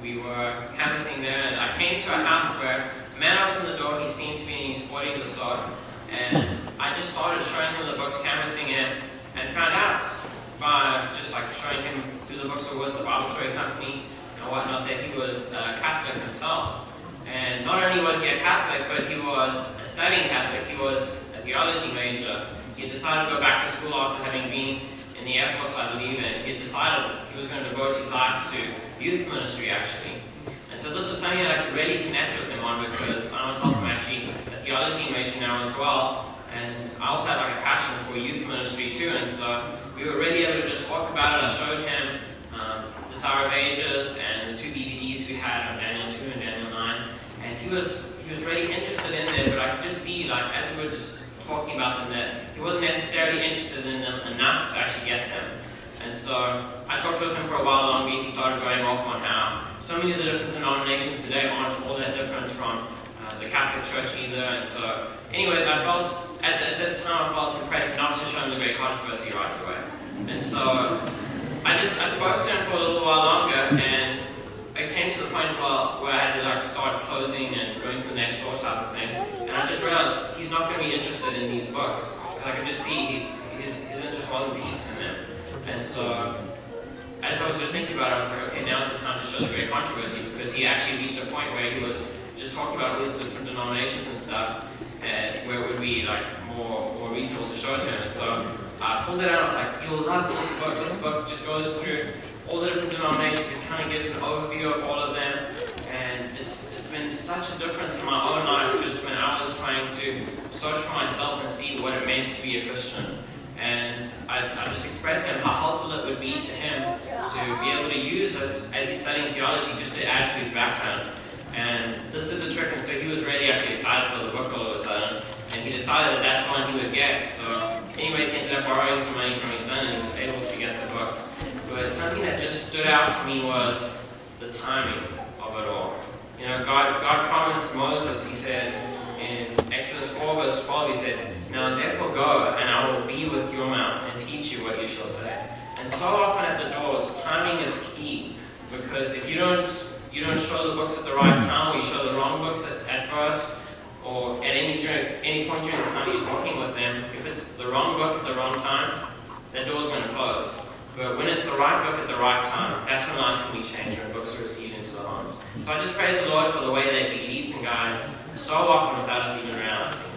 we were canvassing there, and I came to a house where a man opened the door. He seemed to be in his 40s or so, and I just started showing him the books, canvassing it, and found out by just like showing him who the books were with, the Bible Story Company and whatnot, that he was Catholic himself. And not only was he a Catholic, but he was a studying Catholic. He was a theology major. He decided to go back to school after having been in the Air Force, I believe, and he decided he was going to devote his life to youth ministry, actually. And so this was something that I could really connect with him on, because I myself am actually a theology major now as well, and I also had like a passion for youth ministry too, and so we were really able to just talk about it. I showed him Desire of Ages and the 2 DVDs we had on Daniel 2 and Daniel 9, and he was really interested in them, but I could just see, like, as we were just talking about them, that he wasn't necessarily interested in them enough to actually get them. And so I talked with him for a while longer. He started going off on how so many of the different denominations today aren't all that different from the Catholic Church either. And so, anyways, I felt, at that time, I felt impressed not to show him the great controversy right away. And so I spoke to him for a little while longer, and it came to the point where I had to like start closing and going to the next door type of thing. And I just realized he's not going to be interested in these books. I could just see his interest wasn't piqued in them. And so, as I was just thinking about it, I was like, okay, now's the time to show the great controversy, because he actually reached a point where he was just talking about all these different denominations and stuff, and where it would be like more reasonable to show it to him. And so I pulled it out. I was like, you'll love this book. This book just goes through all the different denominations. It kind of gives an overview of all of them, and it's been such a difference in my own life just when I was trying to search for myself and see what it means to be a Christian. And I just expressed to him how helpful it would be to him to be able to use as he's studying theology just to add to his background. And this did the trick, and so he was really actually excited for the book all of a sudden, and he decided that that's the one he would get. So anyways, he ended up borrowing some money from his son, and he was able to get the book. But something that just stood out to me was the timing of it all. You know, God promised Moses, he said in Exodus 4 verse 12, he said, "Now therefore go, and I will be with your mouth and teach you what you shall say." And so often at the doors, timing is key, because if you don't show the books at the right time, or you show the wrong books at first, or at any point during the time you're talking with them, if it's the wrong book at the wrong time, that door's going to close. But when it's the right book at the right time, that's when lives can be changed, when books are received into the homes. So I just praise the Lord for the way that He leads and guides so often without us even realizing.